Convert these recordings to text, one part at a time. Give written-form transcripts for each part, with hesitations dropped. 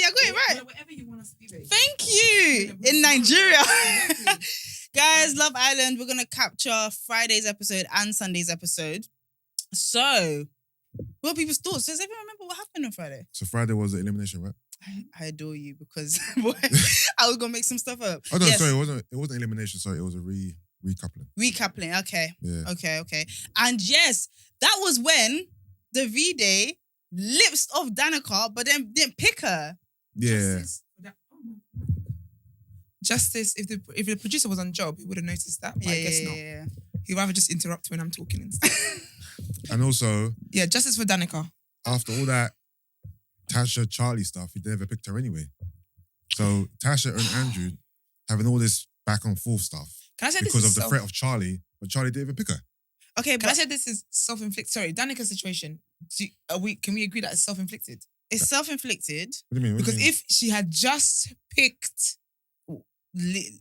I got it right. Whatever you want us to be, babe. Thank you. In Nigeria. Guys, Love Island, we're going to capture Friday's episode and Sunday's episode. So, what are people's thoughts? Does everyone remember what happened on Friday? So Friday was the elimination, right? I adore you because I was going to make some stuff up. Oh, no, sorry. It wasn't elimination. Sorry, it was a recoupling. Recoupling, okay. Yeah. Okay. And yes, that was when the V-Day lips off Danica, but then didn't pick her. Yeah. Justice, if the producer was on job, he would have noticed that, but I guess not. Yeah. He'd rather just interrupt when I'm talking and stuff. And also, Yeah, justice for Danica. after all that Tasha, Charlie stuff, he never picked her anyway. So Tasha and Andrew having all this back and forth stuff Can I say because this of the is threat of Charlie, but Charlie didn't even pick her. Okay, Can I but say this is self-inflicted? Sorry, Danica's situation. Can we agree that it's self-inflicted? it's self-inflicted. What do you mean? Because if she had just picked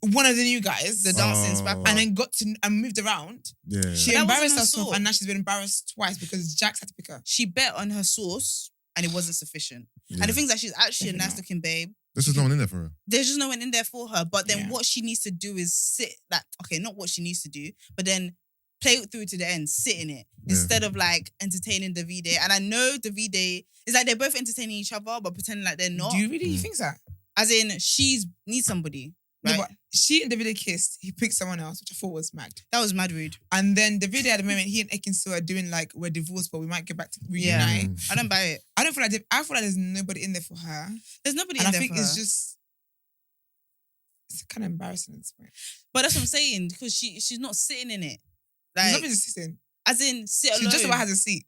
one of the new guys, The dancing rapper. and then got to and moved around, yeah. she But that wasn't embarrassed her herself, sort. and now she's been embarrassed twice because Jax had to pick her. She bet on her sauce and it wasn't sufficient. Yeah. And the thing is that she's actually a Definitely nice not. looking babe. This is no one in there for her. There's just no one in there for her. But then Yeah. what she needs to do is sit not what she needs to do, but then play it through to the end, sit in it. Yeah. Instead of like entertaining the V-Day. And I know the V-Day is like they're both entertaining each other, but pretending like they're not. Do you really think that? As in, she's needs somebody. Right? No, but she and Davide kissed. He picked someone else, which I thought was mad. That was mad rude. And then the video at the moment, he and Ekkin-Su are doing like, we're divorced, but we might get back to Yeah. reunite. I don't buy it. I feel like there's nobody in there for her. There's nobody And in I there think for it's her. just, it's kind of embarrassing at this point. But that's what I'm saying, because she's not sitting in it. There's Like, nothing to sit in. as in, sit alone. She just about has a seat.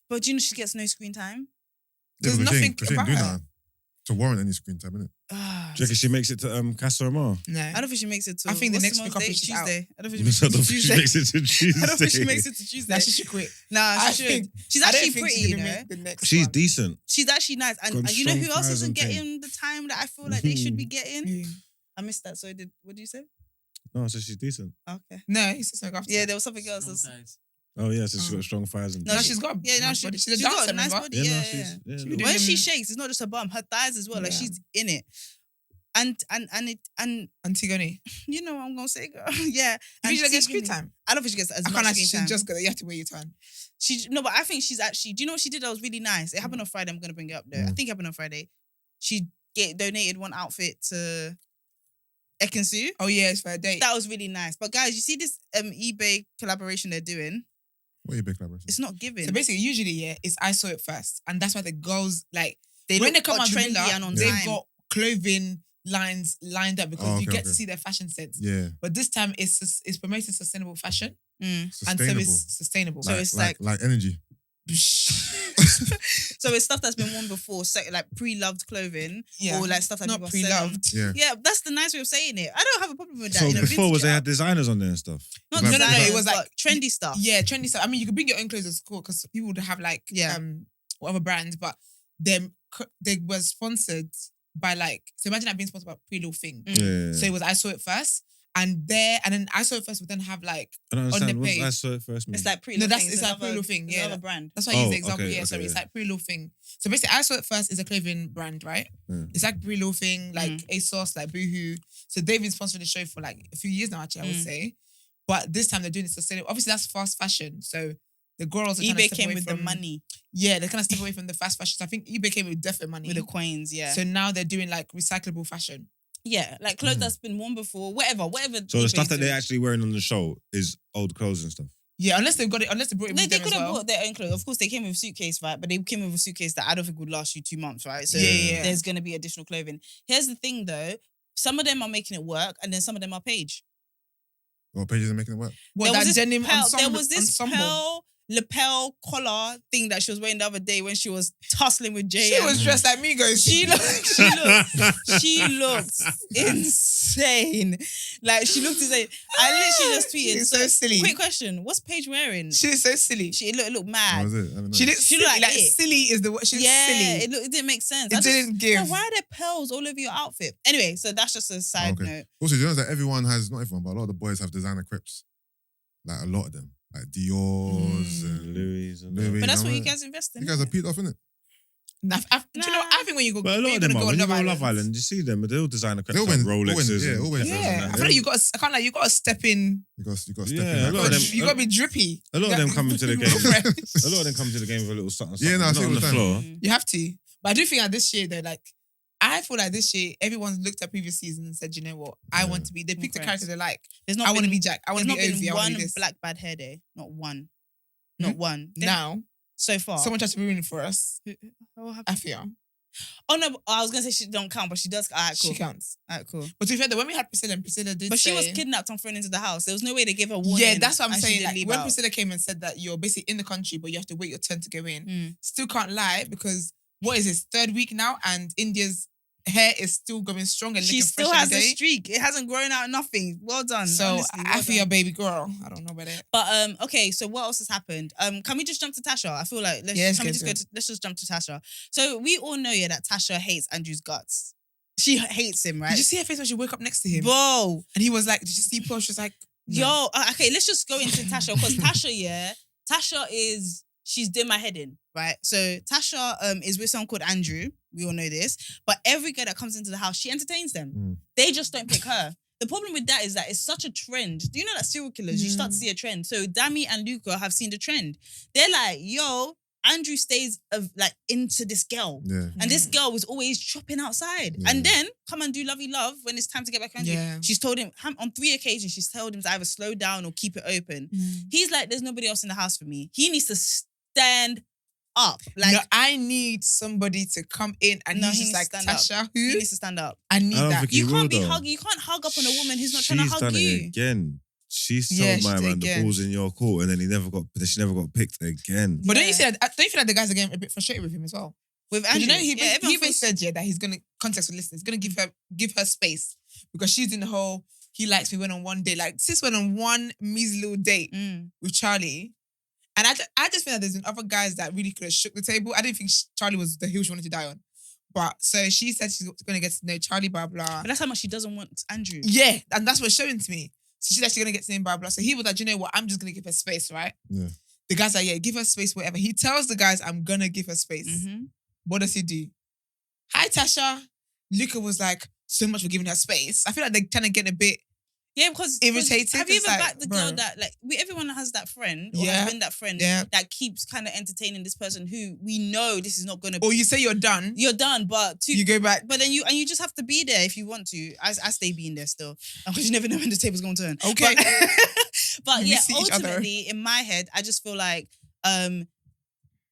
But do you know she gets no screen time? There's because she nothing ain't- 'cause she ain't about do her. nothing to warrant any screen time, innit? Ah, Do you reckon she makes it to Casa Amar? No. I don't think she makes it to. I think the what's next tomorrow's recoupling date? she's out. Tuesday. I don't think I she don't makes it think to she Tuesday. makes it to Tuesday. I don't think she makes it to Tuesday. Nah, she should quit. Nah, I she should. think- She's I don't actually think pretty, she's you gonna know. make the next She's one. decent. She's actually nice, and Got you know who strong else thighs isn't and thing. getting the time that I feel like they should be getting? Yeah. I missed that. So what did you say? No, so she's decent. Okay. No, he said something after. Yeah, there was something else. Oh yeah, so she's got strong thighs and. No, No, she's got Yeah, now nice body. She's a she's got dancer, a nice remember? body. yeah, Yeah, no, yeah. she's. Yeah, She no. be doing When she them- shakes, it's not just her bum, her thighs as well. Like Yeah. she's in it. And Antigone. you know what I'm gonna say, girl. Yeah. You think she gets screen Antigone. time? I don't think she gets as I much can't screen actually time. just go. You have to wait your turn. But I think she's actually. Do you know what she did? That was really nice. It happened on Friday. I'm gonna bring it up though. I think it happened on Friday. She donated one outfit to Ekkin-Su. Oh yeah, it's for a date. That was really nice. But guys, you see this eBay collaboration they're doing? What are you big collaboration? It's not giving. So basically, usually, it's I saw it first, and that's why the girls like they when they look come out trendy trendy and on they've time. got clothing lines lined up because Oh, you okay, get to okay. see their fashion sense. Yeah. But this time, it's promoting sustainable fashion, and so Sustainable. it's sustainable. So it's like- energy. So it's stuff that's been worn before, so like pre-loved clothing, yeah, or like stuff that not people are selling. pre-loved. Yeah. Yeah, that's the nice way of saying it. I don't have a problem with that. So in a before was vintage they out- had designers on there and stuff. not No, designers, it was but like- trendy stuff. Yeah, trendy stuff. I mean, you could bring your own clothes to school because people would have like Yeah. whatever brands, but they were sponsored by like. So imagine that being sponsored by Pretty Little Thing. Yeah. So it was I saw it first, and then I saw it first would then have like I don't on the understand. What page. I saw it first. It's like pretty. No, Little that's- Thing. it's like Pretty Little Thing, It's yeah. another brand. That's why I use Oh, the example. okay, Yeah, okay, sorry. It's yeah. like Pretty Little Thing. So basically, I saw it first is a clothing brand, right? Yeah. It's like Pretty Little Thing, like ASOS, like Boohoo. So they've been sponsoring the show for like a few years now, actually, I would say. But this time they're doing it sustainable. Obviously, that's fast fashion. So the girls are trying to eBay step came away with from, the money, Yeah, they're kind of step away from the fast fashion. So I think eBay came with definite money. with the coins. Yeah, So now they're doing like recyclable fashion. yeah, like clothes that's been worn before, whatever. So the stuff eBay's that they're doing. actually wearing on the show is old clothes and stuff. Yeah, unless they brought it They with them could as have well. bought their own clothes. Of course, they came with a suitcase, right? But they came with a suitcase that I don't think would last you 2 months, right? So Yeah. there's going to be additional clothing. Here's the thing, though. Some of them are making it work, and then some of them are Paige. Well, Paige isn't making it work. What, that denim there ensemble? was this ensemble? pearl lapel collar thing that she was wearing the other day when she was tussling with Jay. She and- was dressed like Migos. she looked insane. Like she looked insane. I literally just tweeted. She's so silly. Quick question: what's Paige wearing? She is so silly. It looked What mad. was it? I don't know. She looked She silly. looked Like, like it. silly is the word. She's silly. It didn't make sense. It didn't give. Why are there pearls all over your outfit? Anyway, so that's just a side Okay. note. Also, you know that everyone has, not everyone, but a lot of the boys have designer crips. Like a lot of them. Like Dior's and Louis and Louis. But that's and what all you that. guys invest in. You guys are peed off, innit? Do you know? I think when you go, But a lot when of you're them gonna are. go When on you go on Love Love Island, you see them, but they all design a They all win, Rolexes. yeah, and- all win. Yeah, I feel like you got. I can't like you got to step in. You got to step Yeah, in a that lot of them- crunch. You got to be drippy. A lot of them come into the game. Fresh. A lot of them come to the game with a little something. Yeah, no, I not see on what the you're floor. Mm. You have to. But I do think that this year though, like I feel like this year everyone's looked at previous seasons and said, you know what, I Yeah. want to be. They picked the Correct. character they like. There's not I want to been- be Jack. I There's want to not be been Ovi. I want one to be this. black bad hair day. Not one. Hmm? Not one. Now, So far. someone tried to ruin it for us. What happened? I feel Oh no, I was gonna say she don't count, but she does. Alright, cool. she counts. Alright, cool. But to be fair, though, when we had Priscilla, and Priscilla did But she was say- kidnapped and thrown into the house. There was no way they gave her warning. Yeah, that's what I'm and she saying. didn't Like leave when out. Priscilla came and said that you're basically in the country, but you have to wait your turn to go in. Mm. Still can't lie because what is this third week now, and India's hair is still going strong and She looking still fresh has every a day. streak. It hasn't grown out nothing. Well done. So honestly, I well feel a done. baby girl. I don't know about it. But okay, so what else has happened? Can we just jump to Tasha? I feel like let's just jump to Tasha. So we all know that Tasha hates Andrew's guts. She hates him, right? Did you see her face when she woke up next to him? Whoa. And he was like, did you see Paul? She was like, no. Yo, okay, let's just go into Tasha because Tasha she's doing my head in, right? So Tasha is with someone called Andrew. We all know this. But every girl that comes into the house, she entertains them. Mm. They just don't pick her. The problem with that is that it's such a trend. Do you know that serial killers, you start to see a trend. So Dami and Luca have seen the trend. They're like, yo, Andrew stays into this girl. Yeah. And this girl was always chopping outside. Yeah. And then come and do lovey love when it's time to get back on Andrew. Yeah. She's told him, on 3 occasions, she's told him to either slow down or keep it open. He's like, there's nobody else in the house for me. He needs to stand up. Like, no, I need somebody to come in and No, he's he just needs like, to stand Tasha, he who? needs to stand up. I need I don't that. think he You will, can't be though. hugging. You can't hug up on a woman who's not trying to She's hug done you. it again. She's Yeah, told she my did man the again. ball's in your court, and then she never got picked again. But don't Yeah. you see that? Don't you feel like the guys are getting a bit frustrated with him as well? With 'Cause Andrew. you know, he everyone even said that he's gonna context with listeners. He's gonna give her space because she's in the whole. He likes me. Went on one date. Like sis went on one measly little date with Charlie, and I just feel that there's been other guys that really could have shook the table. I didn't think Charlie was the hill she wanted to die on, but so she said she's gonna get to know Charlie, blah blah. But that's how much she doesn't want Andrew. Yeah, and that's what's showing to me. So she's actually gonna get to know him, blah blah. So he was like, you know what? I'm just gonna give her space, right? Yeah. The guy's like, yeah, give her space, whatever. He tells the guys, I'm gonna give her space. Mm-hmm. What does he do? Hi, Tasha. Luca was like, so much for giving her space. I feel like they're kind of getting a bit. Yeah, because Irritated, Have you it's ever like, backed the bro. girl that everyone has that friend or Yeah. has been that friend Yeah. that keeps kind of entertaining this person who we know this is not gonna. Or you say you're done, You're done, but you go back. But then you just have to be there if you want to. I stay being there still because you never know when the table's going to turn. Okay. But We yeah, see each other. ultimately in my head, I just feel like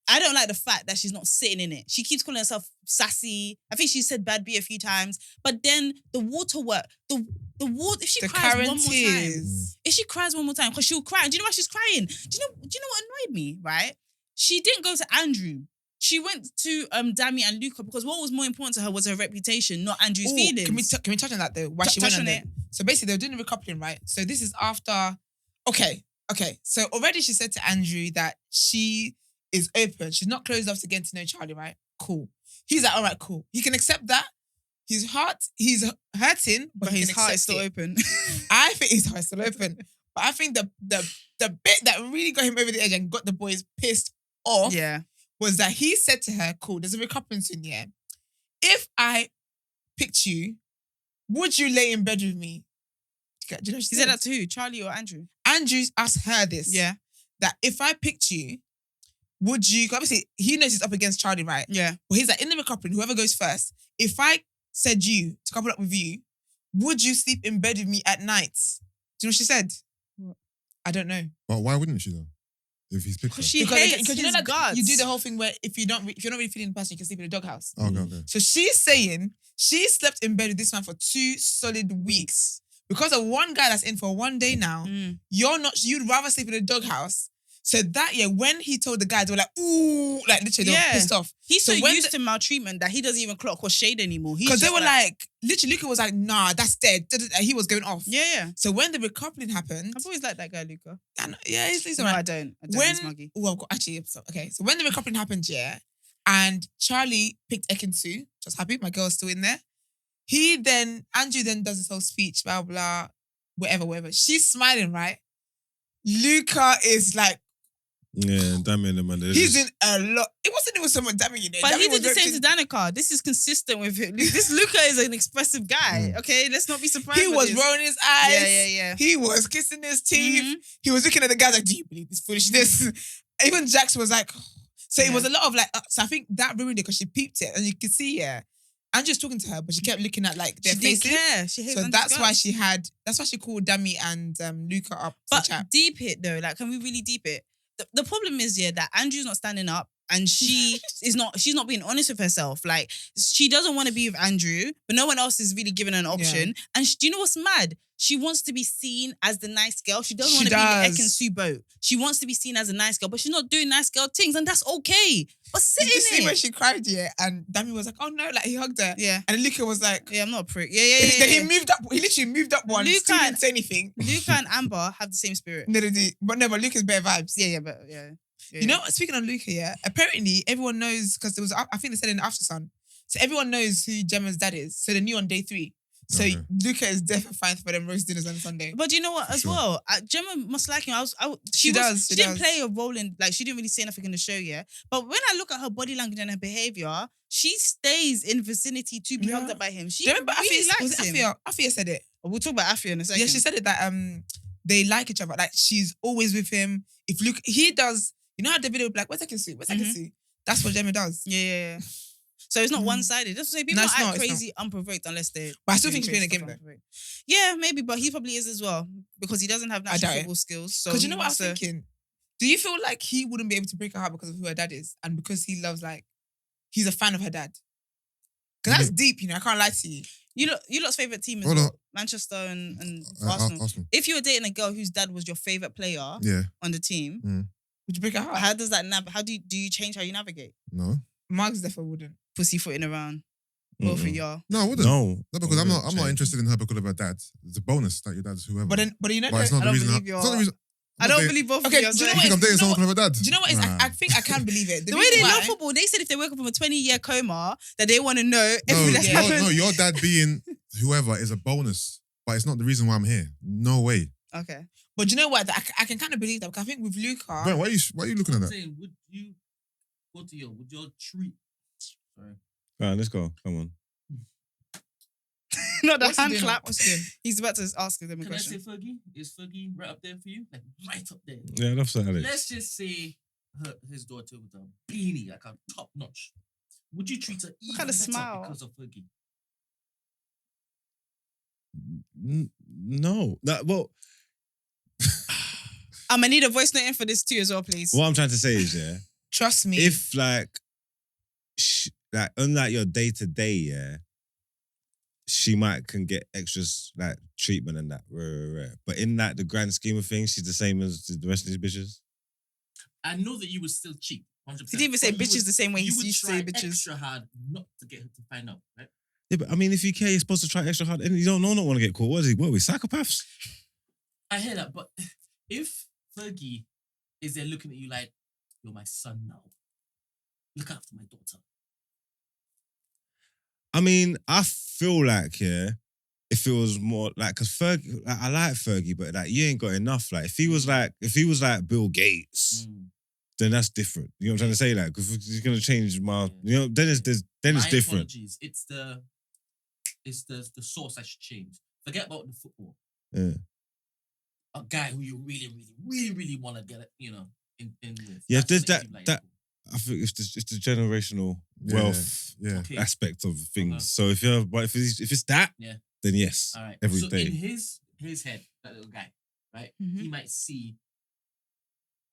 I don't like the fact that she's not sitting in it. She keeps calling herself sassy. I think she said bad B a few times. But then the water work, the water. If she The cries one more time, guarantees. if she cries one more time, because she'll cry. Do you know why she's crying? Do you know what annoyed me? Right? She didn't go to Andrew. She went to Dami and Luca because what was more important to her was her reputation, not Andrew's Ooh, feelings. Can we touch on that though? Why she Touch went on on there? it. So basically, they were doing the recoupling, right? So this is after. Okay. So already she said to Andrew that she is open. She's not closed off to getting to know Charlie, right? Cool. He's like, all right, cool. He can accept that. He's hurting, but he his can heart accept is still it. open. I think his heart is still open. But I think the bit that really got him over the edge and got the boys pissed off Yeah. was that he said to her, cool, there's a recoupling soon, yeah? If I picked you, would you lay in bed with me? Do you know what He said that to who? Charlie or Andrew? Andrew asked her this. Yeah. That if I picked you, would you, 'cause obviously he knows he's up against Charlie, right? Yeah. But he's like, in the recoupling, whoever goes first, if I said you to couple up with you, would you sleep in bed with me at night? Do you know what she said? What? I don't know. But why wouldn't she though? If he's picked her. Because she hates you know his that guts. you do the whole thing where if you're not really feeling the person, you can sleep in a doghouse. Okay. So she's saying she slept in bed with this man for 2 solid weeks. Because of one guy that's in for one day now, you'd rather sleep in a doghouse. So that, yeah, when he told the guys, they were like, ooh, like literally they were pissed off. He's So so when used to maltreatment that he doesn't even clock or shade anymore. Because they were like, literally, Luca was like, nah, that's dead. He was going off. yeah. So when the recoupling happened, I've always liked that guy, Luca. yeah, he's No, alright. I don't. When, He's muggy. well, actually, okay. So when the recoupling happened, yeah, and Charlie picked Ekkin-Su, just happy, my girl's still in there. Andrew then does his whole speech, blah, blah, whatever. She's smiling, right? Luca is like Yeah, Dami and Emman. He's in a lot. It wasn't even someone Dami, you know. But Dami he was did the same directing- to Danica. This is consistent with him. This Luca is an expressive guy. Okay, let's not be surprised. He by was this. rolling his eyes. Yeah. He was kissing his teeth. Mhm. He was looking at the guys like, do you believe this foolishness? Even Jax was like, so it was a lot of like, so I think that ruined it because she peeped it and you could see, Andrew's talking to her, but she kept looking at like their She didn't faces. care. She hates So Andrew's that's why guts. that's why she called Dami and Luca up for But chat. deep it though, like, can we really deep it? The problem is, that Andrew's not standing up and she's not being honest with herself. Like, she doesn't want to be with Andrew, but no one else is really giving her an option. And do you know what's mad? She wants to be seen as the nice girl. She doesn't want to be in the Ekkin-Su boat. She wants to be seen as a nice girl, but she's not doing nice girl things, and that's okay. But sit Did you see in when it. she cried, and Dami was like, oh no, like he hugged her. Yeah. And Luca was like, Yeah, I'm not a prick. Yeah. Then he moved up, he literally moved up one, Luca still didn't and- say anything. Luca and Amber have the same spirit. No, they did. But Luca's better vibes. Yeah, but yeah. You know, speaking of Luca, apparently everyone knows, because there was, I think they said in the After Sun, so everyone knows who Gemma's dad is. So they knew on day 3. So Okay. Luca is definitely fine for them roast dinners on Sunday. But you know what, as Sure. well, Gemma must like him. She does. She didn't play a role in, like, she didn't really say nothing in the show yet. But when I look at her body language and her behavior, she stays in vicinity to be hugged up by him. She Do you remember really likes him. Afia said it. We'll talk about Afia in a second. Yeah, she said it that they like each other. Like she's always with him. If Luke, he does, you know how the video would be like, where's Ekkin-Su? Where's Ekkin-Su? That's what Gemma does. Yeah. So it's not one-sided. That's what I say. People No, it's act not, it's crazy unprovoked unless they. But I still think she's playing a crazy game stuff though. unprovoked. Yeah, maybe, but he probably is as well because he doesn't have natural doubt it. football skills. So Because you he know what I was wants to- thinking? Do you feel like he wouldn't be able to break her heart because of who her dad is and because he loves, like, he's a fan of her dad? Because that's deep, you know. I can't lie to you. You lot's favorite team is Hold on. what? Manchester and Arsenal. Arsenal. If you were dating a girl whose dad was your favorite player Yeah. on the team, Would you break her heart? how does that how do you change how you navigate? No. Mark's definitely wouldn't. Pussyfooting around, both of y'all. No, I wouldn't. No. No, because I'm not Change. interested in her because of her dad. It's a bonus that your dad's whoever. But you know, But it's I not the don't reason. believe It's not the reason. I don't believe both Okay, of you. do you know You what think I'm dating you know someone because of her dad? do you know what it is? Nah. I think I can believe it. The way they love football, they said if they wake up from a 20-year coma, that they want to know No, everything that's happened. your dad being whoever is a bonus, but it's not the reason why I'm here. No way. Okay. But you know what? I can kind of believe that because I think with Luca, Brent, why are you looking at I'm that? saying, would you go to would your treat? Sorry. Right, let's go. Come on. Not the what's he hand doing? clap. What's he doing? He's about to ask them a Can I say question. Fergie? Is Fergie right up there for you? Like right up there. Yeah, I love that, Alex. Let's just say his daughter with a beanie, like a top notch. Would you treat her even kind of better smile? because of Fergie? No. Well, I'm gonna need a voice note in for this too as well, please. what I'm trying to say is, Trust me. if like on like your day to day, she might can get extras like treatment and that, rare. But in like the grand scheme of things, she's the same as the rest of these bitches. I know that you would still cheat. 100%. He didn't even say but you bitches would- the same way he you would used to try say bitches. extra hard not to get her to find out, right? Yeah, but I mean, if you care, you're supposed to try extra hard, and you don't know, not want to get caught. What are we, psychopaths? I hear that, but if Fergie is there looking at you like, you're my son now, look after my daughter. I mean, I feel like, if it was more like, cause Fergie, like, I like Fergie, but like you ain't got enough. Like if he was like Bill Gates, then that's different. You know what I'm trying to say? Like, because he's gonna change my, you know, then it's My different. apologies. It's the source I should change. Forget about the football. Yeah. A guy who you really, really, really, really want to get, in with. Yeah, That's there's what that makes you like that. football. I think it's the generational Yeah, wealth Yeah. Okay. aspect of things. Okay. So if it's that, Yeah. then yes, All right. every so day. in his head, that little guy, right? Mhm. He might see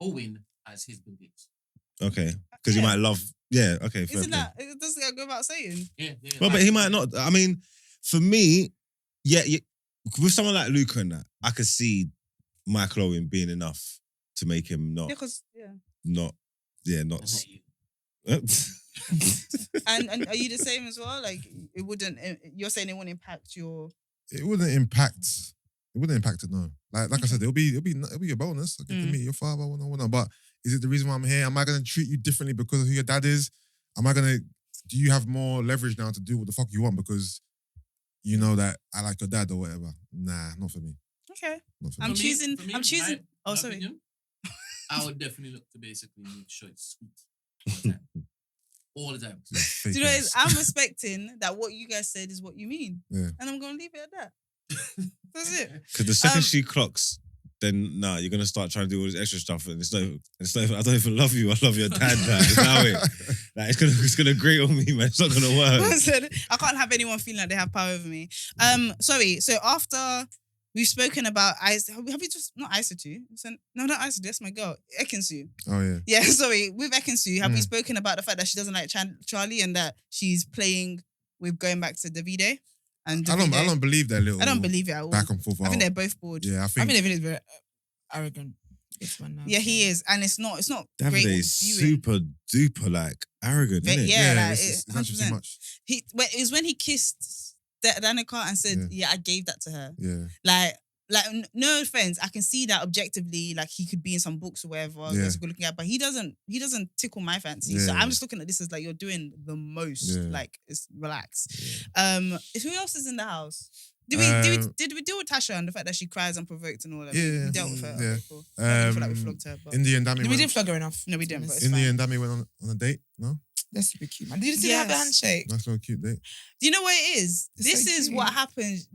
Owen as his Bill Gates. Okay, because you Yeah. might love. Yeah, okay, fair Isn't play. that? It doesn't go without saying. Yeah. Well, but he might not. I mean, for me, yeah, with someone like Luca and that, I could see Michael Owen being enough to make him not. Yeah. And are you the same as well? Like it wouldn't. You're saying it wouldn't impact your. It wouldn't impact. It wouldn't impact it. No. Like I said, it'll be a bonus. I get to meet your father. Whatnot. But is it the reason why I'm here? Am I gonna treat you differently because of who your dad is? Do you have more leverage now to do what the fuck you want because you know that I like your dad or whatever? Nah, not for me. Okay. Not for I'm me. choosing. I'm choosing. Oh, my sorry. opinion, I would definitely look to basically make sure it's sweet all the time. Do you know what it is? I'm respecting that what you guys said is what you mean. Yeah. And I'm going to leave it at that. That's it. Because the second she clocks, then you're gonna start trying to do all this extra stuff, and it's not. I don't even love you. I love your dad. It's how it. Like it's gonna grate on me, man. It's not gonna work. I can't have anyone feeling like they have power over me. Sorry. So after we've spoken about have we just not Isatu? No, not Isatu. That's my girl, Ekkin-Su. Oh yeah. Yeah. Sorry. With Ekkin-Su, have we spoken about the fact that she doesn't like Charlie and that she's playing with going back to Davide? And I don't believe that little. I don't believe it at all. Back and forth. I think they're both bored. Yeah, I I think. mean, David is very arrogant. This one now. Yeah, he is, and it's not great. Davide is super duper like arrogant, isn't it? Yeah, like, it's actually too much. It was when he kissed Danica and said, "Yeah, I gave that to her." Yeah. Like, no offense, I can see that objectively, like he could be in some books or whatever. Yeah. That's good looking at, but he doesn't tickle my fancy. So I'm just looking at this as like you're doing the most. Yeah. Like, it's relax. Yeah. Who else is in the house? Did we deal with Tasha and the fact that she cries unprovoked and all that? Yeah. We dealt with her. Yeah. Okay, cool. I feel like we flogged her. But Indiyah and Dami. We didn't flog her enough. no, we didn't. But it's Indiyah fine. and Dami went on a date. No, That's super cute, man. Did you see them have a handshake? nice little cute date. Do you know what it is? It's This so is cute. what happens.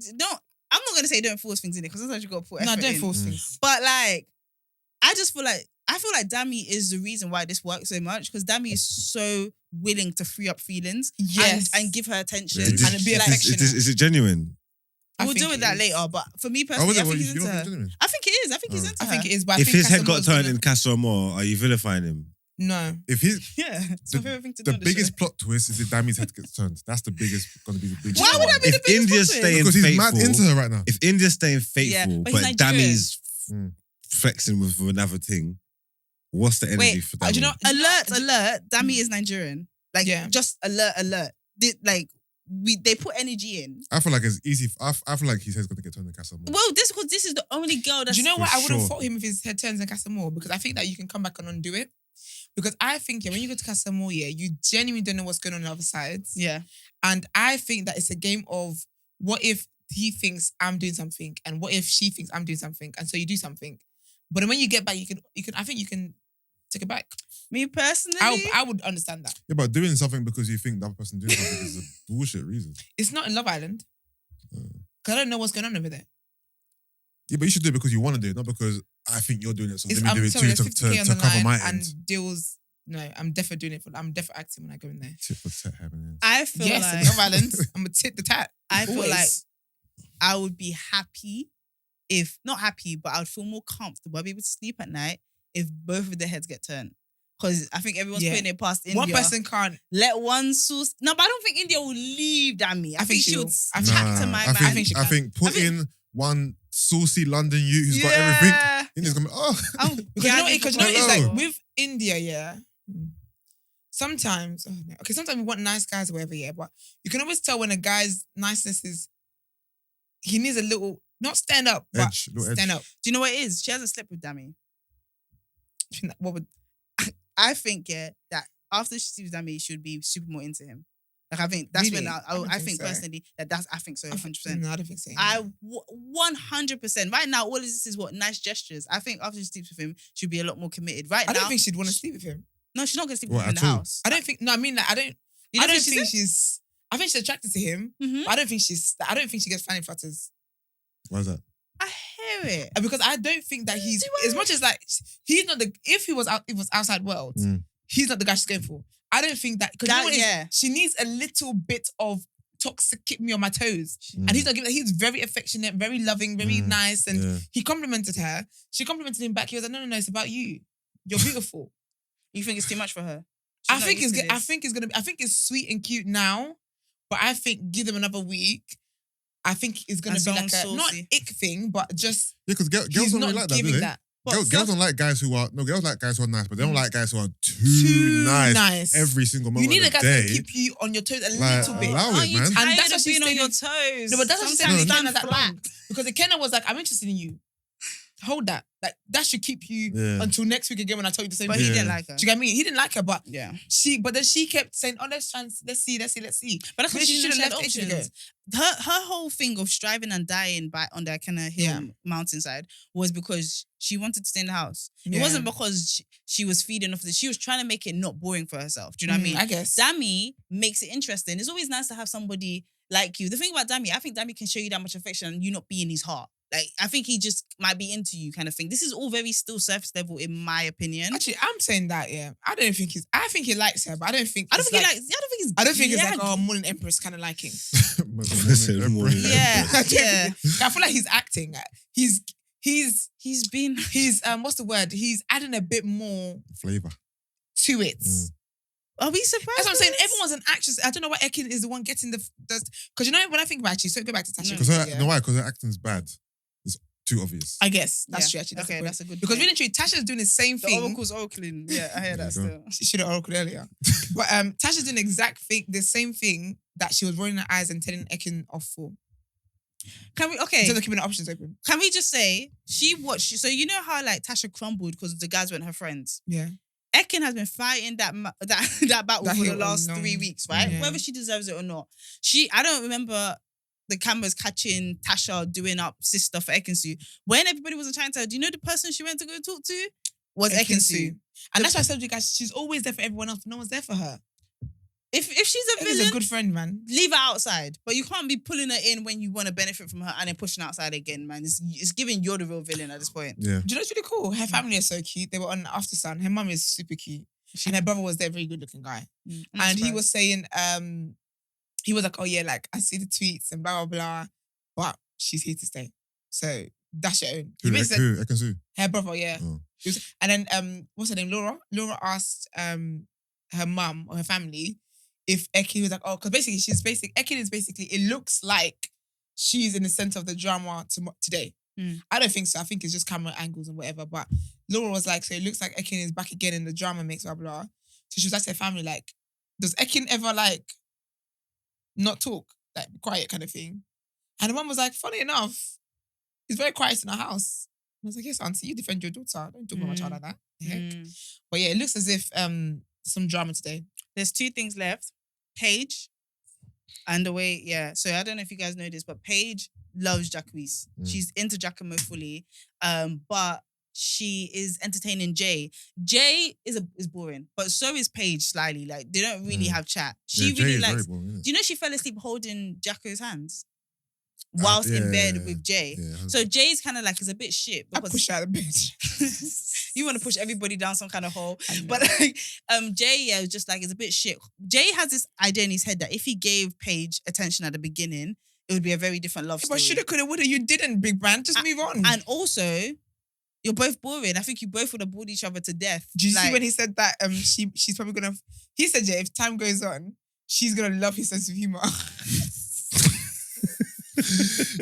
I'm not gonna say don't force things in it because sometimes you got to put effort No, don't in. force things. But like, I feel like Dami is the reason why this works so much because Dami is so willing to free up feelings and give her attention Yeah, and be like. Is it genuine? We'll deal with that later. But for me personally, I think he's into her. I think it is. I think he's into I her. think it is. But I If think his head Casamore's got turned gonna- in Casa Amor, are you vilifying him? No. If he's Yeah, it's my favorite thing to do. the on this biggest show. plot twist is if Dami's head gets turned. That's the biggest. Going to be the biggest. Why would that be the If biggest India's plot twist? staying Because he's mad faithful, into her right now. if India's staying faithful, Yeah, but but he's Nigerian. Dami's Mm. flexing with another thing, what's the energy Wait, for do Dami? you know? Alert! Dami is Nigerian. Like, Yeah. just alert. They put energy in. I feel like it's easy. I feel like his head's going to get turned in Casa Amor. Well, this is the only girl that's. Do you know what? For I wouldn't sure. fault him if his head turns in Casamore because I think that you can come back and undo it. Because I think when you go to Casamore, you genuinely don't know what's going on the other side. Yeah. And I think that it's a game of what if he thinks I'm doing something and what if she thinks I'm doing something and so you do something. But then when you get back, you can. I think you can take it back. Me personally, I would understand that. Yeah, but doing something because you think the other person doing something is a bullshit reason. It's not in Love Island. Because I don't know what's going on over there. Yeah, but you should do it because you want to do it, not because I think you're doing it. So It's, let me do it too there's to 50K on the cover line my and end. deals. No, I'm definitely doing it I'm definitely acting when I go in there. Tit for tat happening. I feel Yes, like in Love Island, I'm a tit the tat. I feel Always. like I would be happy if not happy, but I would feel more comfortable. I'd be able to sleep at night if both of their heads get turned. Because I think everyone's Yeah. putting it past India. One person can't. Let one source. No, but I don't think India will leave Dami. I think she would I chat to my I man. think, I think put in one saucy London youth who's got everything. India's gonna be, Because you know, it's Hello. like with India, yeah. Sometimes, sometimes we want nice guys or whatever, yeah, but you can always tell when a guy's niceness is, he needs a little, not stand up, but Edge, little edge. stand up. Do you know what it is? She hasn't slept with Dami. What would, I think, that after she sleeps with Dami, she would be super more into him. Like, I think that's Really? when I don't I think think so. personally I think so, 100%. No, I don't think so. 100%. Right now, all of this is what nice gestures. I think after she sleeps with him, she'll be a lot more committed. Right I now, don't think she'd want to sleep with him. no, she's not gonna sleep What, with him in at the all? house. I don't think, no, I mean, like, I don't You don't think think she's, I think she's attracted to him, Mhm. but I don't think she gets fanny flutters. Why is that? I hear it. Because I don't think that he's, Do I? as much as like, he's not the, if he was out, it was outside world, he's not the guy she's going for. I don't think that, because you know what it is? She needs a little bit of toxic keep me on my toes. And he's not giving that. He's very affectionate, very loving, very nice. And he complimented her. She complimented him back. He was like, no, it's about you. You're beautiful. You think it's too much for her? I think it's sweet and cute now, but I think give them another week. I think it's gonna And be like a someone not saucy. ick thing, but just Yeah, because girls he's don't not really like that, do giving they? that. Girls don't like guys who are girls like guys who are nice, but they don't like guys who are too Too nice, nice. every single You moment need a of the guy day. to keep you on your toes a Like, little bit. allow it, Aren't you man. tired And that's of what she's being on saying your in- toes? No, but that's what she's saying. Sometimes Stand stand that flat. long. Because Ekena was like, I'm interested in you. hold that. Like that should keep you until next week again when I tell you the same But thing. he didn't like her. Do you get me? He didn't like her, but Yeah. but then she kept saying, "Oh, let's see." But But that's maybe what she should have left ages ago. options. Her whole thing of striving and dying on the kind of hill mountainside was because she wanted to stay in the house. It wasn't because she was feeding off this. She was trying to make it not boring for herself. Do you know what I mean? I guess. Dami makes it interesting. It's always nice to have somebody like you. The thing about Dami, I think Dami can show you that much affection and you not be in his heart. Like, I think he just might be into you kind of thing. This is all very still surface level in my opinion. Actually, I'm saying that, I think he likes her, but I don't think I don't think he's like, oh, Morning Empress kind of liking. Yeah. I feel like he's acting. He's been what's the word? He's adding a bit more flavor to it. Are we surprised? That's what I'm saying. Everyone's an actress. I don't know why Ekkin is the one getting the because when I think about it, so go back to Tasha. Because her acting's bad. It's too obvious. I guess that's true. Actually, that's a good. Because really, Tasha's doing the same thing. The oracle's oracling. Yeah, I hear that still. She should have oracled earlier. But Tasha's doing the same thing that she was rolling her eyes and telling Ekkin off for. Can we? Okay. Instead of keeping the options open. Can we just say she watched? So you know how like Tasha crumbled because the guys weren't her friends. Yeah. Ekkin has been fighting that battle for the last 3 weeks, right? Yeah. Whether she deserves it or not. I don't remember the cameras catching Tasha doing up sister for Ekkin-Su. When everybody was trying to her, do you know the person she went to go talk to? Was Ekkin-Su. And that's why I said to you guys, she's always there for everyone else, but no one's there for her. If she's a Ekkin's villain, a good friend, man. leave her outside. But you can't be pulling her in when you want to benefit from her and then pushing her outside again, man. It's giving you're the real villain at this point. Yeah. Do you know what's really cool? Her family is so cute. They were on After Sun. Her mum is super cute. And her brother was there, very good looking guy. And he was saying, he was like, oh yeah, like I see the tweets and blah, blah, blah. But she's here to stay. So that's your own. Who? Ekkin-Su? Her brother, yeah. Oh. And then, what's her name? Laura? Laura asked her mum or her family if Ekkin was like, oh, because basically, Ekkin is basically, it looks like she's in the center of the drama today. I don't think so. I think it's just camera angles and whatever. But Laura was like, so it looks like Ekkin is back again in the drama mix, blah, blah. So she was like to her family, like, does Ekkin ever like not talk? Like, be quiet kind of thing? And the mum was like, funny enough, he's very quiet in our house. I was like, yes, auntie, you defend your daughter. Don't talk about my child like that. The heck? But yeah, it looks as if some drama today. There's 2 things left. Paige and the way, so I don't know if you guys know this, but Paige loves Jacquees. She's into Giacomo fully, but she is entertaining Jay. Jay is boring, but so is Paige slyly. Like, they don't really have chat. She really likes... Boring, do you know she fell asleep holding Jacko's hands? Whilst in bed with Jay. Yeah, so Jay's kind of like is a bit shit. I push out of bed. You want to push everybody down some kind of hole. But like, Jay, just like, is a bit shit. Jay has this idea in his head that if he gave Paige attention at the beginning, it would be a very different love story. But shoulda, coulda, woulda, you didn't, big man. Just move on. And also, you're both boring. I think you both would have bored each other to death. Do you see when he said that she's probably gonna... He said, yeah, if time goes on, she's gonna love his sense of humor.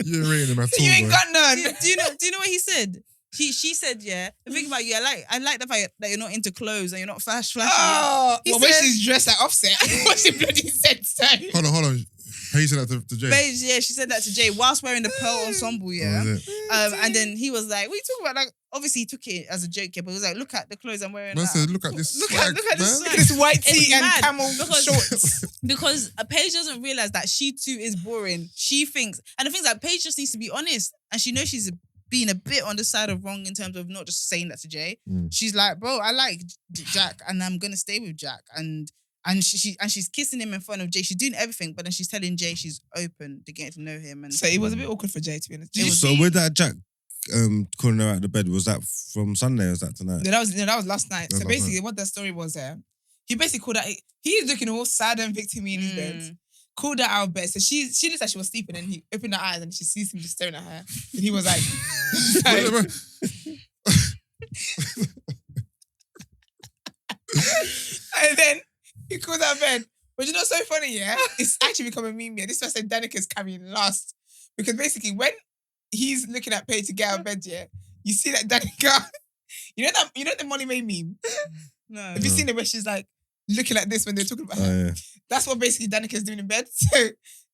You ain't rating him at all. You ain't got none. Do you know what he said? She said, yeah, the thing about you, I like the fact that you're not into clothes and you're not flashy. Oh, well, when she's dressed like Offset, what she bloody said so. Hold on. How you said that to Jay? Paige, she said that to Jay whilst wearing the pearl ensemble, and then he was like, what are you talking about? Like, obviously he took it as a joke, but he was like, look at the clothes I'm wearing. Man said, look at this swag, look at this swag. This white tee It's and mad camel shorts. Because Paige doesn't realize that she too is boring. She thinks, and the thing is that Paige just needs to be honest, and she knows she's being a bit on the side of wrong in terms of not just saying that to Jay. She's like, bro, I like Jack, and I'm gonna stay with Jack, and she's kissing him in front of Jay. She's doing everything, but then she's telling Jay she's open to getting to know him. And so it was a bit awkward for Jay, to be honest. So with that Jack calling her out of the bed, was that from Sunday or was that tonight? No, that was last night. So basically, what the story was he basically called out. He's looking all sad and victim-y in his bed. Called her out of bed. So she looks like she was sleeping, and he opened her eyes and she sees him just staring at her. And he was like, and then he called her out of bed. But you know what's so funny, yeah? It's actually become a meme, yeah. This person Danica's carrying last. Because basically, when he's looking at Paige to get out of bed, yeah, you see that Danica, you know the Molly May meme? No. Have you seen it where she's like looking like this when they're talking about her? Yeah. That's what basically Danica's doing in bed. So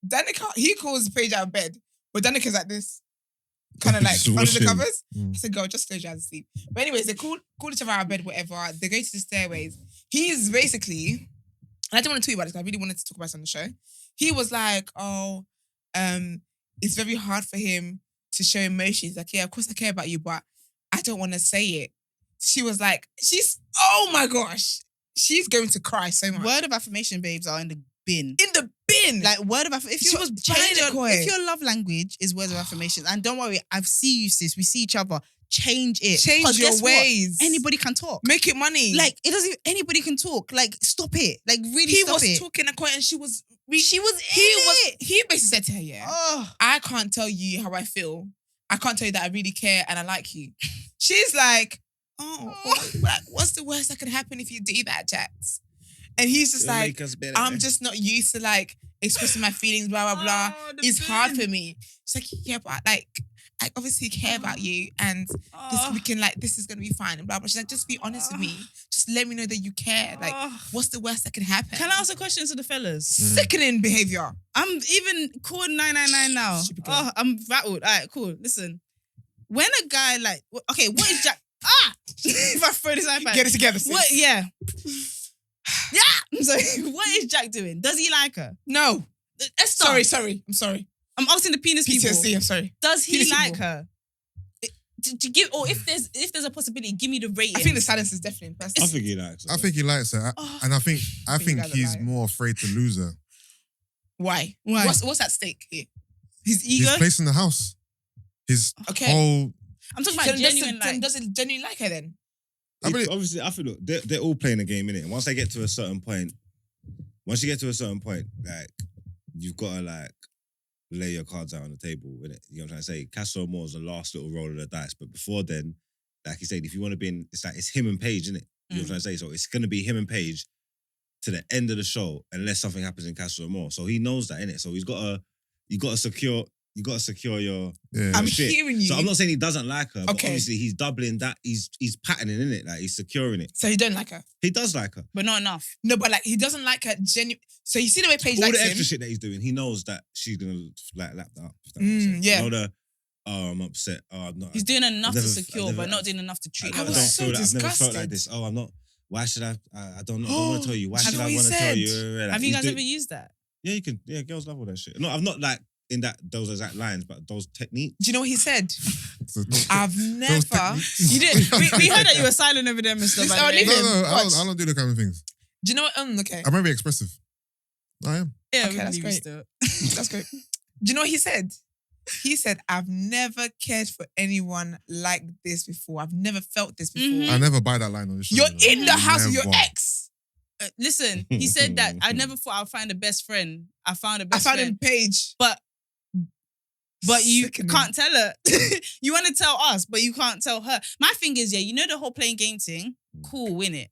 Danica, he calls Paige out of bed, but Danica's like this. kind of like Just under the watching. covers. Mm. I said, girl, just close your eyes and sleep. But anyways, they call each other out of bed, whatever. They go to the stairways. He's basically, and I didn't want to tweet about this, 'cause I really wanted to talk about this on the show. He was like, it's very hard for him to show emotions. Like, yeah, of course I care about you, but I don't want to say it. She was like, oh my gosh. She's going to cry so much. Word of affirmation babes are in the bin. In the bin. Like word of affirmation. She was buying it, Koi. If your love language is words of affirmation, and don't worry, I see you, sis. We see each other. Change it. 'Cause change your guess what? ways. Anybody can talk. Make it money. Like it doesn't. Anybody can talk. Like stop it. Like really he stop was it. talking a quote and she was It. he basically said to her, yeah, Oh. I can't tell you how I feel. I can't tell you that I really care and I like you. She's like, what's the worst that could happen if you do that, Jax? And he's just like, I'm just not used to like expressing my feelings, blah, blah, blah. the It's hard bin. for me. She's like, yeah, but like, I obviously care about you and this is gonna be fine and blah, blah. She's like, just be honest with me. Just let me know that you care. Like, what's the worst that could happen? Can I ask a question to the fellas? Sickening behavior. I'm even calling 999 now. Stupid girl. Oh, I'm rattled. All right, cool. Listen, when a guy like, okay, what is Jack? If I throw this iPad, Get it together, sis. What? Yeah, yeah. I'm sorry. What is Jack doing? Does he like her? No. Esther. Sorry. I'm sorry. I'm asking the penis people. PTSD, I'm sorry. Does he Penis like people. her? To give, or if there's a possibility, give me the rating. I think the silence is definitely impressive. I think he likes her. I think he likes her, and I think you guys are he's lying. more afraid to lose her. Why? Why? What's at stake here? His ego. His place in the house, his Okay. whole. I'm talking So about genuine. Like, does it genuinely like her then? I believe, Obviously, I feel look, they're all playing a game, innit? And once they get to a certain point, like you've got to like lay your cards out on the table, innit? You know what I'm trying to say? Castle Moore is the last little roll of the dice, but before then, like you said, if you want to be in, it's him and Paige, innit? You know what I'm trying to say? So it's gonna be him and Paige to the end of the show, unless something happens in Castle Moore. So he knows that, innit? So you got to secure your. yeah. I'm shit. hearing you. So I'm not saying he doesn't like her, but Okay. obviously he's doubling that. He's patterning in it, like he's securing it. So he don't like her. He does like her. but not enough. No, but like he doesn't like her genuine. So you see the way Paige All likes the him. extra shit that he's doing, he knows that she's gonna like lap that up. If that makes sense. yeah. You know I'm upset. Oh, I'm not. He's doing enough to I've secure, never- but not doing enough to treat I her. was don't well. so feel that. I've never felt disgusted. like this. Oh, I'm not. Why should I? I don't know. I don't want to tell you. Why Have should you I always want to tell said? you? Like, Have you he's guys doing- ever used that? Yeah, you can. Yeah, girls love all that shit. No, I've not like in those exact lines, but those techniques. Do you know what he said? So those- I've those never. techniques- You did. We heard that you were silent over there, Mr. Mr. by the way. Olivia. No, I Watch. don't do the kind of things. Do you know what? Okay. I'm very expressive. I am. Yeah, Okay, we that's believe you great. still. That's great. Do you know what he said? He said, I've never cared for anyone like this before. I've never felt this before. Mhm. I never buy that line on the show. You're you know. in the house with your Never. ex. Listen, he said that I never thought I'd find a best friend. I found a best I found friend. him Paige. But you Sickening. can't tell her. You want to tell us, but you can't tell her. My thing is, yeah, you know the whole playing game thing? Cool, win it.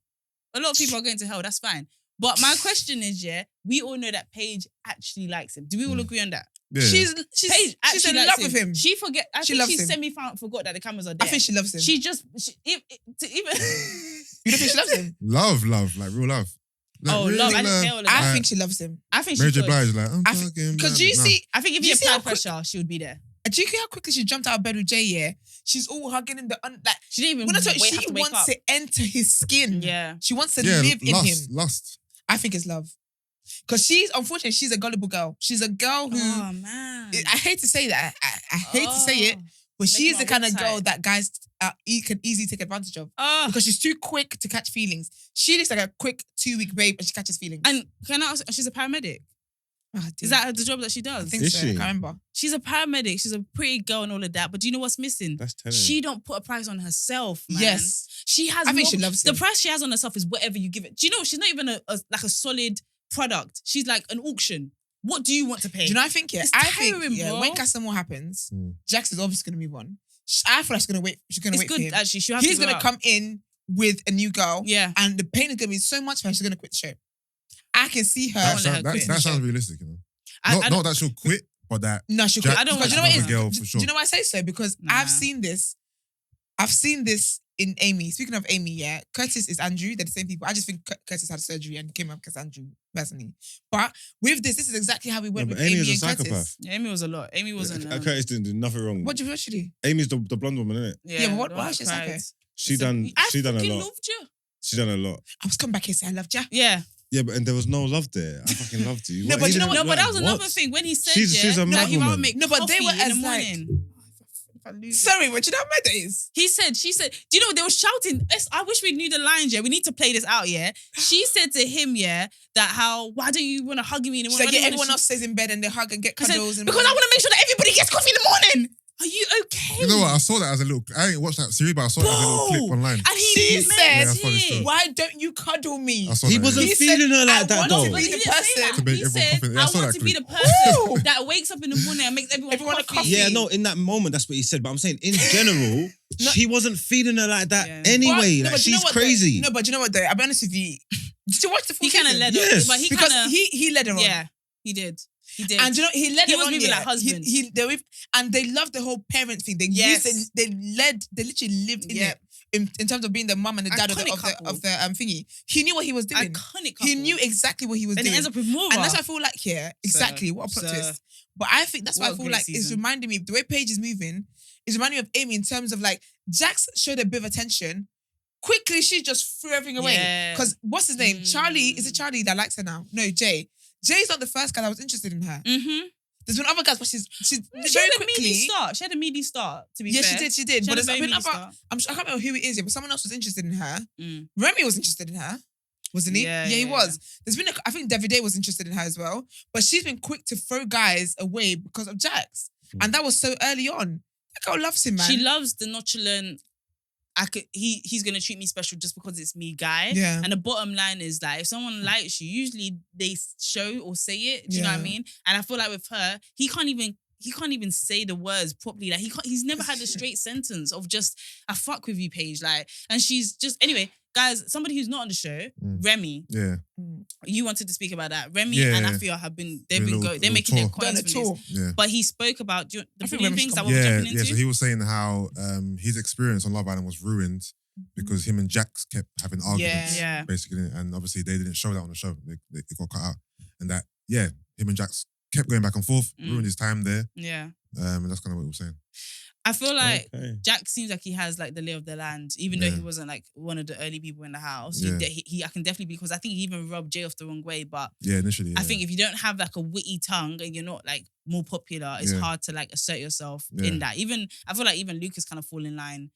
A lot of people are going to hell, that's fine. But my question is, yeah, we all know that Paige actually likes him. Do we all agree on that? Yeah. She's Paige she's actually in likes love with him. She forget. I She think loves she him. forgot that the cameras are I there. think she loves him. She just even. You don't think she loves him? Love, like real love. Like, Oh, real love. I didn't hear all of that. I think she loves him. I think she Mary J. could. Blige, like, I'm I think- talking. Because you nah. see, I think if Do you you see apply how quick- pressure, she would be there. do you hear how quickly she jumped out of bed with Jay? Yeah, she's all hugging him. Like She didn't even when I tell you, have she to wake wants up. to enter his skin. Yeah. She wants to Yeah, live in him. lust. I think it's love. Because unfortunately, she's a gullible girl. She's a girl who, Oh man. I hate to say that. I hate to say it, but Make she's my the kind of whip girl tight. that guys can easily take advantage of. Oh. Because she's too quick to catch feelings. She looks like a quick 2-week babe and she catches feelings. And can I ask, she's a paramedic. Oh, Is that the job that she I does? think Is so. she? I can't remember. She's a paramedic. She's a pretty girl and all of that. But do you know what's missing? That's telling. She don't put a price on herself, man. Yes. She has I think more- she loves the him. price she has on herself is whatever you give it. Do you know she's not even like a solid product. She's like an auction. What do you want to pay? Do you know what I think? Yeah, It's I think tiring, bro. when Casamore happens, Mm. Jax is obviously going to move on. I feel like she's going to wait. She's going to It's wait for good him. actually. She'll have He's to going to come in with a new girl, Yeah. and the pain is going to be so much for her. She's going to quit the show. I can see her. I That, wanna let her sound- that, quit. that sounds realistic, you know. I Not that she'll quit, but that No, she Jack, quit. I don't Because want you know what that it is? girl Do for sure. you know why I say so? Because Nah. I've seen this in Amy. Speaking of Amy, yeah, Curtis is Andrew. They're the same people. I just think Curtis had surgery and came up as Andrew personally. But with this is exactly how we went with Amy Amy is a and psychopath. Curtis. Yeah, Amy was a lot. Amy wasn't. Curtis didn't do nothing wrong. What did she do? Amy's the blonde woman, isn't it? Yeah, but the why one is she that psycho? cried. She done a fucking lot. loved you. She done a lot. I was coming back here saying I loved ya. Yeah. Yeah, but and there was no love there. I fucking loved you. No, but you know what? No, but that was Like, another what? thing when he said, She's a that mad he rather woman. make No, but they coffee were in as the like- morning. Sorry, but you know how mad that is? She said, do you know what they were shouting? I wish we knew the lines, yeah. We need to play this out, yeah. She said to him, yeah, that why don't you want to hug me in the She's morning? like, yeah, everyone else stays in bed and they hug and get I said, cuddles. because I want to make sure that everybody gets coffee in the morning. Are you okay? You know what? I saw that as a little. I didn't watch that series, but I saw it as a little clip online. And he She meant said, Yeah, that's funny it. still. why don't you cuddle me? I saw He that, wasn't He feeling said, her like I that want though. to But be he the didn't say person. that. To make He everyone said, confident. Yeah, I I saw want that to be the clip. person that wakes up in the morning and makes everyone Everyone a coffee. coffee. Yeah, no, in that moment, that's what he said. But I'm saying, in general, she wasn't feeling her like that Yeah. anyway. But- no, Like, but you know she's what, crazy. No, but you know what though? I'll be honest with you. Did you watch the full He kind of season? led Yes. her, but he Because kind of he led her on. yeah, he did. He did. And you know, he led He her was on. moving Yeah. like husbands. And they loved the whole parent thing. They Yes. they literally lived in Yeah. it in terms of being the mum and the dad of Iconic the couple. thingy. He knew what he was doing. Iconic couple. He knew exactly what he was and doing. it ends up with more. And that's why I feel like exactly what a plot Sir. twist. But I think that's why What I a feel great like it's season. reminding me the way Paige is moving is reminding me of Amy in terms of like Jax showed a bit of attention. Quickly, she just threw everything away. Yeah. Because what's his name? Mm. Charlie. Is it Charlie that likes her now? No, Jay. Jay's not the first guy that was interested in her. Mm-hmm. There's been other guys, but she's She very had a quickly. meaty start. She had a meaty start. To be Yeah, fair, she did. She But had a there's very been meaty other. start. I can't remember who it is yet, but someone else was interested in her. Mm. Remy was interested in her, wasn't he? Yeah, he yeah, was. There's been, I think Davide was interested in her as well, but she's been quick to throw guys away because of Jax, and that was so early on. That girl loves him, man. She loves the nonchalant. He's gonna treat me special just because it's me, guy. Yeah. And the bottom line is like, if someone likes you, usually they show or say it. Do you know what I Yeah. mean? And I feel like with her, he can't even say the words properly. Like he's never had a straight sentence of just I fuck with you, Paige. Like, and she's just anyway, guys. Somebody who's not on the show, Remy. Yeah. You wanted to speak about that. Remy Yeah, and yeah. Afia have been Doing a little- they're little making their tour. coins Done a from tour. this. Yeah. But he spoke about I think the Remy things should that come we were Yeah, jumping yeah. into. So he was saying how his experience on Love Island was ruined because him and Jax kept having arguments, Yeah. basically, and obviously they didn't show that on the show. They got cut out, and that him and Jax kept going back and forth, ruined his time there, Yeah. and that's kind of what he was saying. I feel like Okay. Jack seems like he has like the lay of the land, even though Yeah. he wasn't like one of the early people in the house. Yeah. I can definitely because I think he even rubbed Jay off the wrong way. But Yeah, initially. I yeah. think if you don't have like a witty tongue and you're not like more popular, it's Yeah. hard to like assert yourself Yeah. in that. Even I feel like even Lucas kind of fall in line,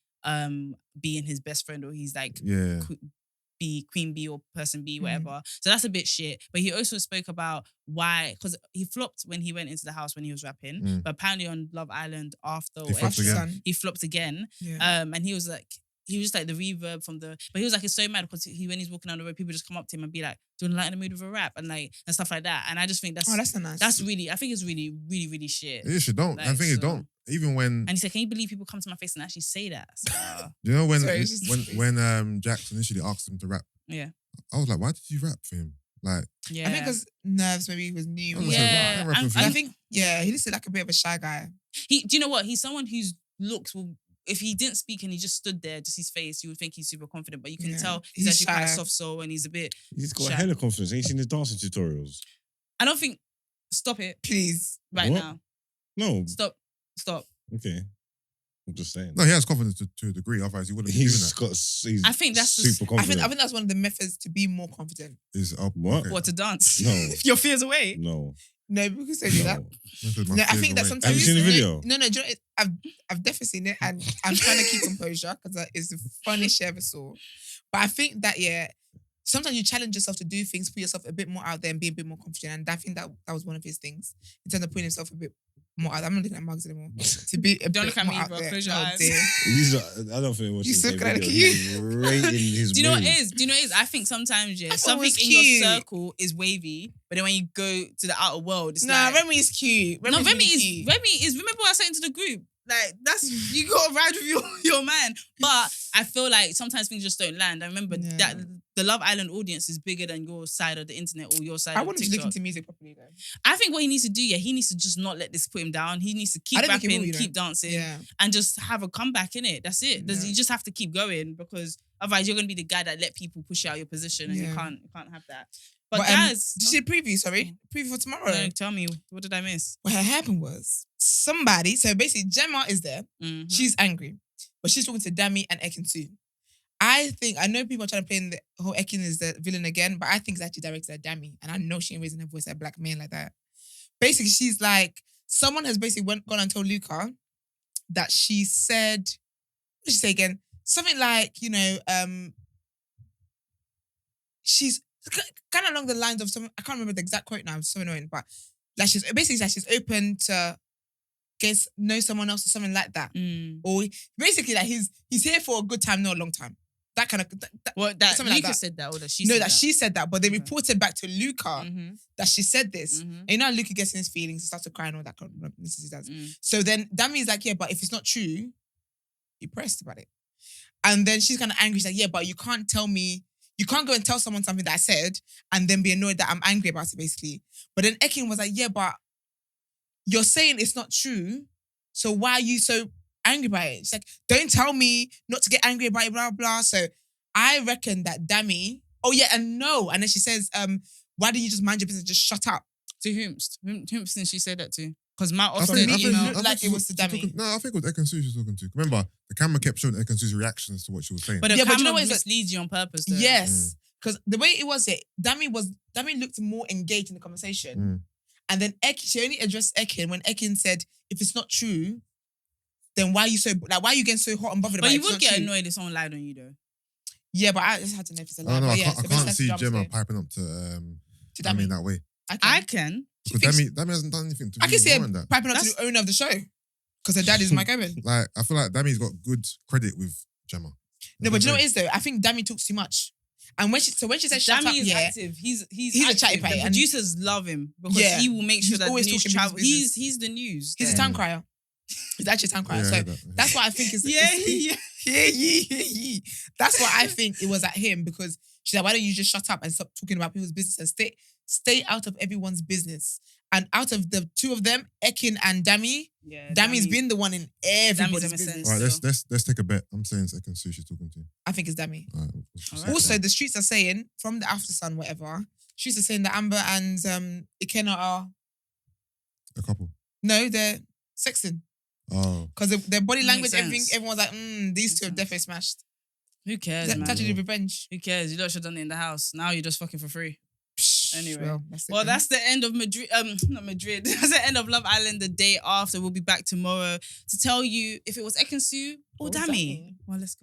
being his best friend or he's like Yeah, be queen bee or person B, Mm. whatever. So that's a bit shit. But he also spoke about why, because he flopped when he went into the house when he was rapping. Mm. But apparently on Love Island after He flopped After again. Sun. he flopped again. Yeah. And he was just like the reverb from the, but he was like, it's so mad because when he's walking down the road, people just come up to him and be like, do you want to lighten the mood with a rap? And like, and stuff like that. And I just think Oh, that's so nice. that's really, I think it's really, really, really shit. yeah, she don't. I Like, think it so- don't. Even when And he said, can you believe people come to my face and actually say that? So, you know when Sorry, it's just- when Jax initially asked him to rap, yeah. I was like, why did you rap for him? Like, Yeah. I think because nerves maybe he was new. I was Yeah. like, I ain't rapping And- for And I you. think he looks like a bit of a shy guy. do you know what? He's someone whose looks will, if he didn't speak and he just stood there, just his face, you would think he's super confident. But you can Yeah. tell he's He's actually quite a shy. soft soul and he's a bit. He's got Shy. a hella confidence. Ain't you seen his dancing tutorials? I don't think. Stop it Please. right What? now. No. Stop. Okay. I'm just saying. No, he has confidence to a degree. Otherwise, he wouldn't be doing He's that. got. He's I think that's the- super I confident. think that's one of the methods to be more confident. What? What to dance? No. Your fears away. No. No, because they do that. No. No, I think that sometimes Have you seen the video? No, do you know, I've definitely seen it, and I'm trying to keep composure because that is the funniest shit I ever saw. But I think that sometimes you challenge yourself to do things, put yourself a bit more out there, and be a bit more confident. And I think that was one of his things in terms of putting himself a bit more out there. I'm not looking at mugs anymore. To be a Don't bit look at more me, out bro. there. Close your eyes. Dear. I don't think watching He's so the kind of video. cute. He's rating his Do you know what it moves. is? Do you know what it is? I think sometimes I thought it something was in cute. your circle is wavy, but then when you go to the outer world, it's Nah, like Remy is cute. no, Remy's Remy really is cute. Remy is. Remember what I said into the group? Like that's you gotta ride with your man. But I feel like sometimes things just don't land. I remember that the Love Island audience is bigger than your side of the internet or your side I of want him to TikTok. look into music properly though. I think what he needs to do, he needs to just not let this put him down. He needs to keep I don't think he rapping, will, you know. keep dancing, Yeah. and just have a comeback in it. That's it. Yeah. You just have to keep going because otherwise you're gonna be the guy that let people push you out your position, and you can't have that. But guys, did you see the preview? Sorry, preview for tomorrow. no, tell me, what did I miss? What had happened was somebody. So basically, Gemma is there. Mhm. She's angry, but she's talking to Dami and Ekkin-Su. I know people are trying to play in the whole Ekkin is the villain again, but I think it's actually directed at Dami, and I know she ain't raising her voice at black men like that. Basically, she's like, someone has basically gone and told Luca that she said, what did she say again? Something like, she's kind of along the lines of something, I can't remember the exact quote now, it's so annoying, but like she's open to know someone else or something like that. Or basically like he's here for a good time, not a long time. That kind of That something like Luca that. said that, or that she no, said that she said that, but they Okay. reported back to Luca that she said this. Mhm. And you know how Luca gets in his feelings and starts to cry and all that kind of does. Mm. So then Dami's like, yeah, but if it's not true, you're pressed about it. And then she's kind of angry. She's like, yeah, but you can't tell me, you can't go and tell someone something that I said and then be annoyed that I'm angry about it, basically. But then Ekkin was like, yeah, but you're saying it's not true. So why are you so angry about it? She's like, don't tell me not to get angry about it, blah, blah. So I reckon that Dami, oh yeah, and no. And then she says, why didn't you just mind your business? Just shut up. To whomst did she say that to? Because my I offer think- I email. think- looked I like think it was to she's Dami. talking- No, I think it was Ekkin-Su she's talking to. Remember, the camera kept showing Ekkin-Su's reactions to what she was saying. But the Yeah, but you camera know what, it's like- misleads you on purpose, though. Yes. Because the way it was, Dami looked more engaged in the conversation. And then she only addressed Ekkin when Ekkin said, if it's not true, then why are you getting so hot and bothered about But it? you if it's would not get true? annoyed if someone lied on you, though. Yeah, but I just had to know if it's a I lie. don't know. But I yeah, can't, so I basically can't that's see the drama Gemma today. piping up to To Dami Dami. in that way. I can. Because Dami hasn't done anything to I be can see her warrant that. piping up to That's- the owner of the show. Because her dad is Mike Owen. Like, I feel like Dami's got good credit with Gemma. No, but you know what it is though? I think Dami talks too much. And when she says shut up, Dami is yeah, active. He's a active. chatty patty, The and- producers love him because Yeah. he will make sure He's that always the news talking travel. business. He's the news. he's a there. town crier. He's actually a town crier. Yeah, I So heard that. that's what I think is. Yeah, Yeah. That's what I think it was at him because she's like, why don't you just shut up and stop talking about people's business and stay out of everyone's business? And out of the two of them, Ekkin and Dami, Yeah, Dami's been the one in everybody's Dami's business. All right, let's take a bet. I'm saying it's Ekkin-Su she's talking to. I think it's Dami. All right, All right. Also, the streets are saying, from the After Sun, whatever, streets are saying that Amber and Ikenna are, a couple. no, they're sexing. Oh, Because their body Makes language, sense. everything, everyone's like, these two have sense. definitely smashed. Who cares, That's man? actually revenge. Who cares? You lot should have done it in the house. Now you're just fucking for free. Anyway. Well, that's it Well, then. that's the end of Madrid. Not Madrid. That's the end of Love Island. The day after, we'll be back tomorrow to tell you if it was Ekkin-Su or Or Dami. Dami. Well, let's go.